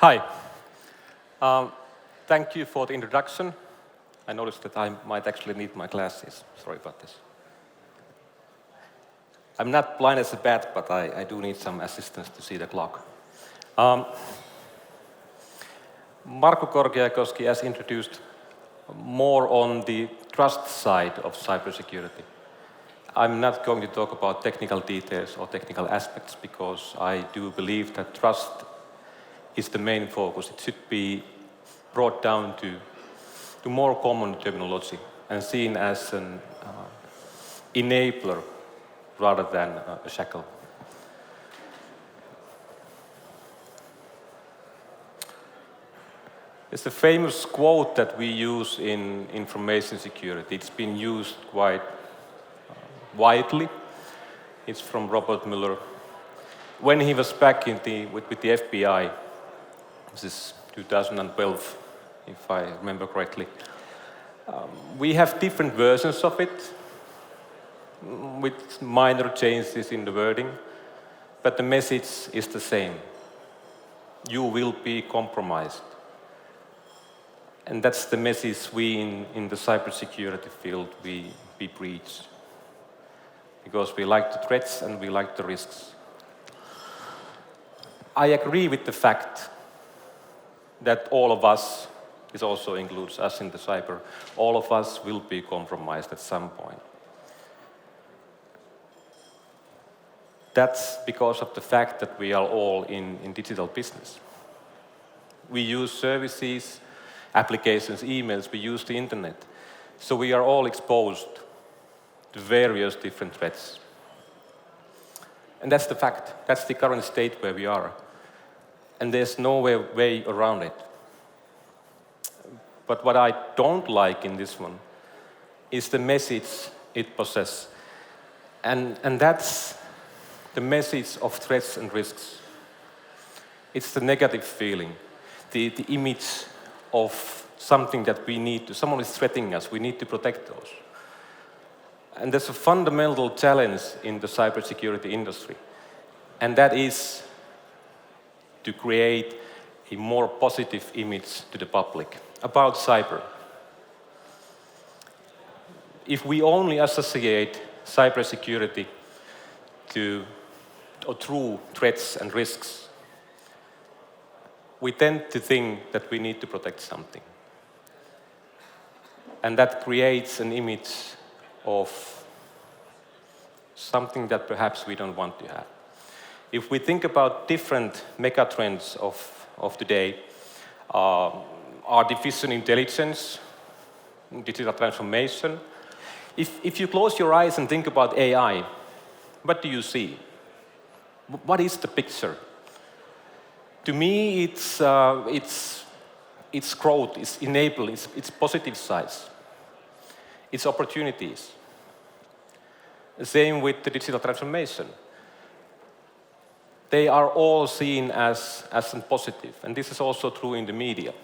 Hi. Thank you for the introduction. I noticed that I might actually need my glasses. Sorry about this. I'm not blind as a bat, but I do need some assistance to see the clock. Markku Korkiakoski has introduced more on the trust side of cybersecurity. I'm not going to talk about technical details or technical aspects because I do believe that trust is the main focus. It should be brought down to more common terminology and seen as an enabler rather than a shackle. It's a famous quote that we use in information security. It's been used quite widely. It's from Robert Mueller. When he was back with the FBI, this is 2012, if I remember correctly. We have different versions of it, with minor changes in the wording, but the message is the same. You will be compromised. And that's the message we in the cybersecurity field, we preach. Because we like the threats and we like the risks. I agree with the fact that all of us, this also includes us in the cyber, all of us will be compromised at some point. That's because of the fact that we are all in digital business. We use services, applications, emails, we use the internet. So we are all exposed to various different threats. And that's the fact. That's the current state where we are. And there's no way around it. But what I don't like in this one is the message it possesses. And that's the message of threats and risks. It's the negative feeling, the image of something that we need to, someone is threatening us, we need to protect those. And there's a fundamental challenge in the cybersecurity industry, and that is to create a more positive image to the public about cyber. If we only associate cybersecurity through threats and risks, we tend to think that we need to protect something. And that creates an image of something that perhaps we don't want to have. If we think about different megatrends of today, artificial intelligence, digital transformation, if you close your eyes and think about AI, what do you see? What is the picture? To me, it's growth, it's enabling, it's positive sides, it's opportunities. The same with the digital transformation. They are all seen as positive, and this is also true in the media.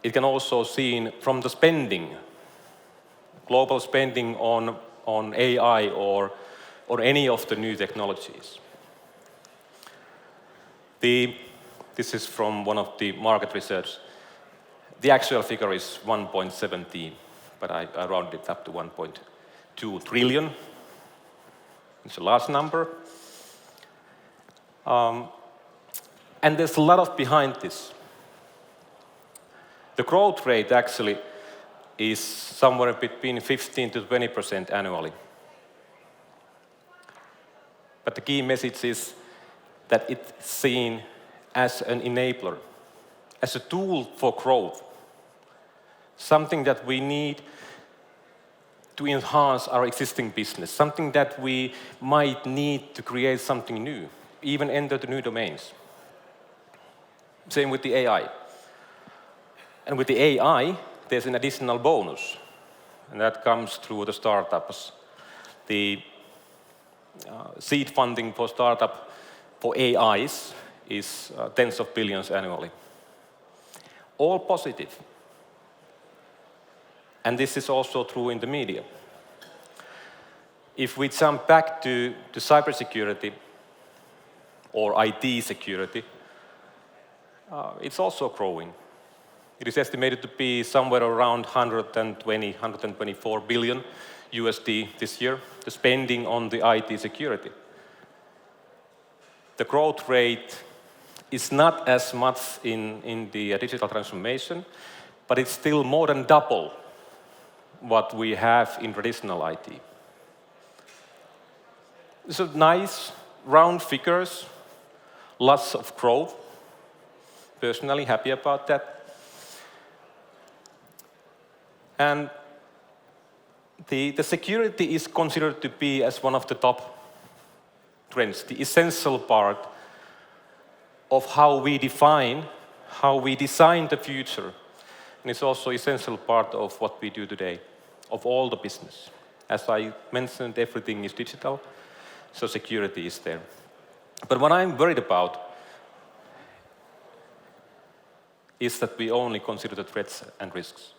It can also be seen from the spending, global spending on AI or any of the new technologies. This is from one of the market research. The actual figure is 1.17, but I rounded it up to 1.2 trillion. It's a large number. And there's a lot of behind this. The growth rate actually is somewhere between 15% to 20% annually. But the key message is that it's seen as an enabler, as a tool for growth, something that we need to enhance our existing business, something that we might need to create something new, even enter the new domains. Same with the AI. And with the AI, there's an additional bonus, and that comes through the startups. The seed funding for startup for AIs is tens of billions annually. All positive. And this is also true in the media. If we jump back to cybersecurity or IT security, it's also growing. It is estimated to be somewhere around 124 billion USD this year, the spending on the IT security. The growth rate is not as much in the digital transformation, but it's still more than double what we have in traditional IT. So nice, round figures, lots of growth. Personally happy about that. And the security is considered to be as one of the top trends, the essential part of how we define, how we design the future. And it's also an essential part of what we do today, of all the business. As I mentioned, everything is digital, so security is there. But what I'm worried about is that we only consider the threats and risks.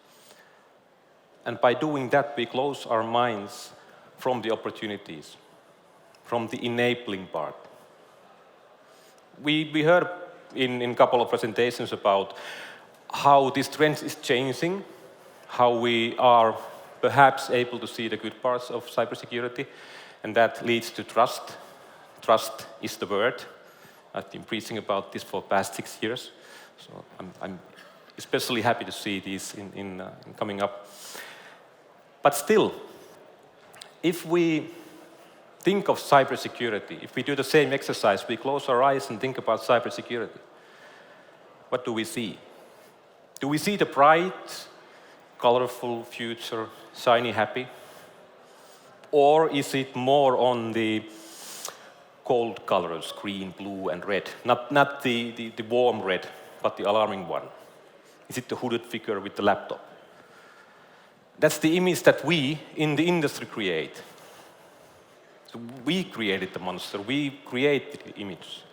And by doing that, we close our minds from the opportunities, from the enabling part. We heard in a couple of presentations about how this trend is changing, how we are perhaps able to see the good parts of cybersecurity, and that leads to trust. Trust is the word. I've been preaching about this for the past 6 years, so I'm especially happy to see these in coming up. But still, if we think of cybersecurity, if we do the same exercise, we close our eyes and think about cybersecurity, what do we see? Do we see the bright, colorful future, shiny, happy? Or is it more on the cold colors, green, blue, and red? Not the warm red, but the alarming one. Is it the hooded figure with the laptop? That's the image that we in the industry create. So we created the monster, we created the image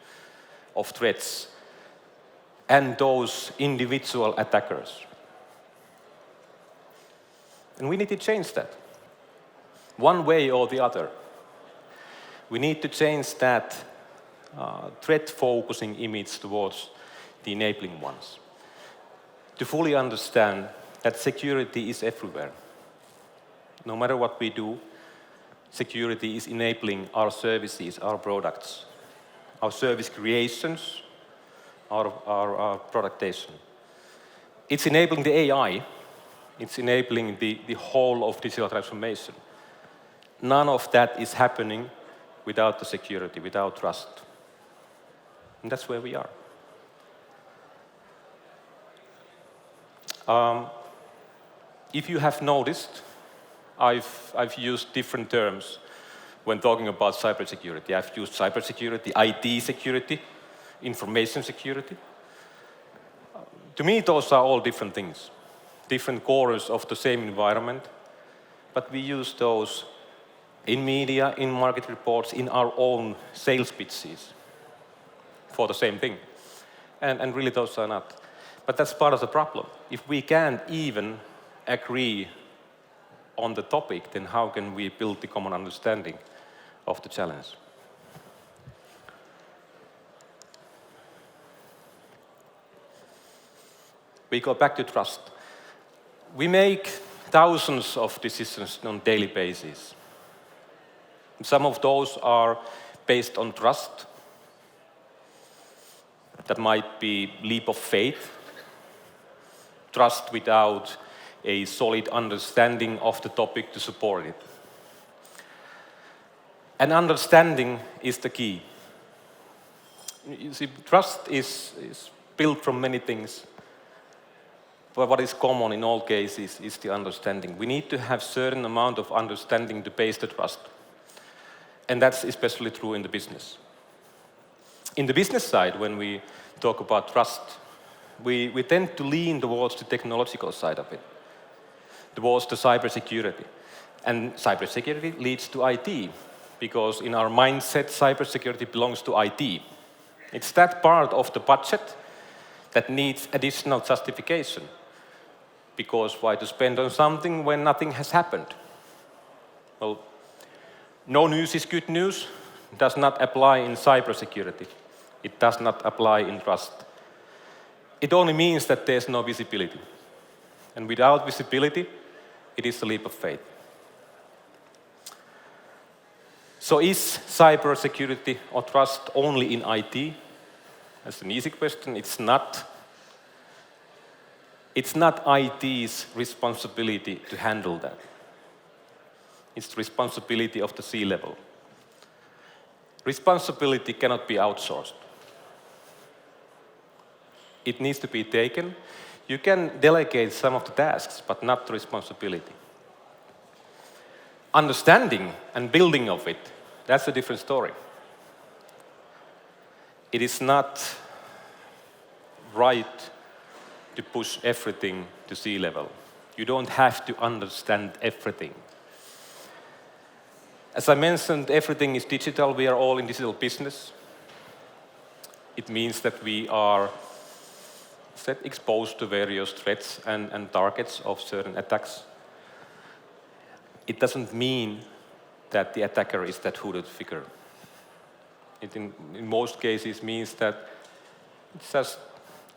of threats and those individual attackers. And we need to change that, one way or the other. We need to change that threat-focusing image towards the enabling ones, to fully understand that security is everywhere. No matter what we do, security is enabling our services, our products, our service creations, our productation. It's enabling the AI, it's enabling the whole of digital transformation. None of that is happening without the security, without trust. And that's where we are. If you have noticed, I've used different terms when talking about cybersecurity. I've used cybersecurity, IT security, information security. To me, those are all different things, different cores of the same environment, but we use those in media, in market reports, in our own sales pitches for the same thing. And really those are not. But that's part of the problem. If we can't even agree on the topic, then how can we build the common understanding of the challenge? We go back to trust. We make thousands of decisions on a daily basis. Some of those are based on trust. That might be leap of faith, trust without a solid understanding of the topic to support it. And understanding is the key. You see, trust is built from many things, but what is common in all cases is the understanding. We need to have certain amount of understanding to base the trust. And that's especially true in the business. In the business side, when we talk about trust, we tend to lean towards the technological side of it, towards the cybersecurity. And cybersecurity leads to IT, because in our mindset, cybersecurity belongs to IT. It's that part of the budget that needs additional justification. Because why to spend on something when nothing has happened? Well, no news is good news does not apply in cybersecurity. It does not apply in trust. It only means that there's no visibility. And without visibility, it is a leap of faith. So is cybersecurity or trust only in IT? That's an easy question. It's not. It's not IT's responsibility to handle that. It's the responsibility of the C-level. Responsibility cannot be outsourced. It needs to be taken. You can delegate some of the tasks, but not the responsibility. Understanding and building of it, that's a different story. It is not right to push everything to C-level. You don't have to understand everything. As I mentioned, everything is digital. We are all in digital business. It means that we are exposed to various threats and targets of certain attacks. It doesn't mean that the attacker is that hooded figure. It in most cases means that it's just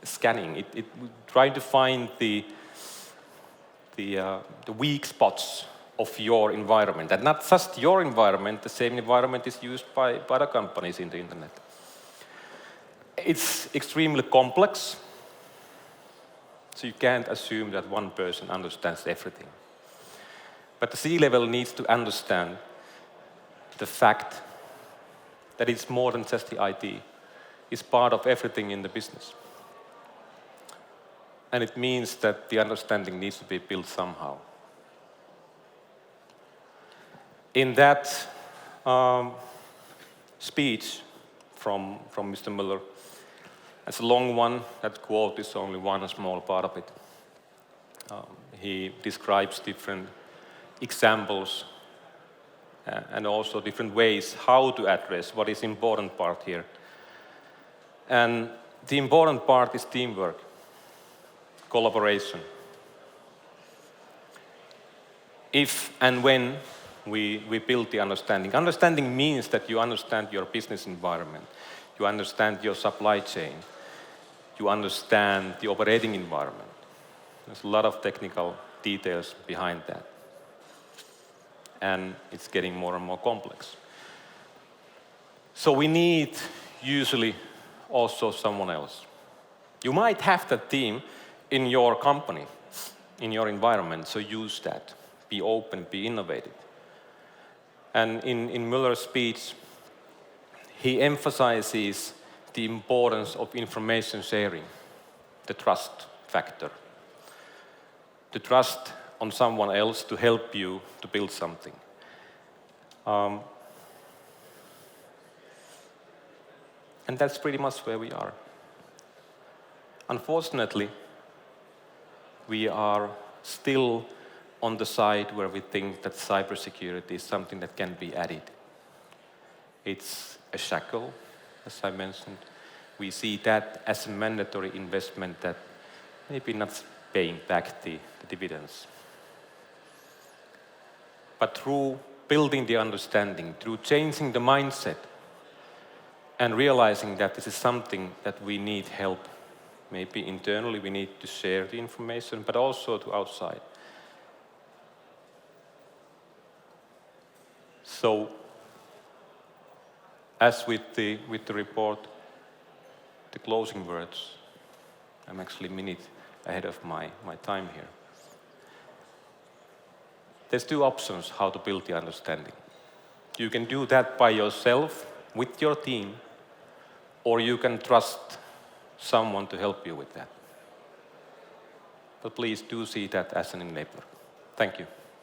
scanning. It trying to find the weak spots of your environment, and not just your environment. The same environment is used by other companies in the internet. It's extremely complex, so you can't assume that one person understands everything. But the C-level needs to understand the fact that it's more than just the IT. It's part of everything in the business. And it means that the understanding needs to be built somehow. In that speech from Mr. Muller, it's a long one. That quote is only one small part of it. He describes different examples and also different ways how to address what is important part here. And the important part is teamwork, collaboration. If and when we build the understanding. Understanding means that you understand your business environment, you understand your supply chain, you understand the operating environment. There's a lot of technical details behind that. And it's getting more and more complex. So we need usually also someone else. You might have that team in your company, in your environment, so use that. Be open, be innovative. And in Muller's speech, he emphasizes the importance of information sharing, the trust factor. To trust on someone else to help you to build something. And that's pretty much where we are. Unfortunately, we are still on the side where we think that cybersecurity is something that can be added. It's a shackle, as I mentioned. We see that as a mandatory investment that maybe not paying back the dividends. But through building the understanding, through changing the mindset, and realizing that this is something that we need help, maybe internally we need to share the information, but also to outside. So, as with the report, the closing words, I'm actually a minute ahead of my time here. There's two options how to build the understanding. You can do that by yourself, with your team, or you can trust someone to help you with that. But please do see that as an enabler. Thank you.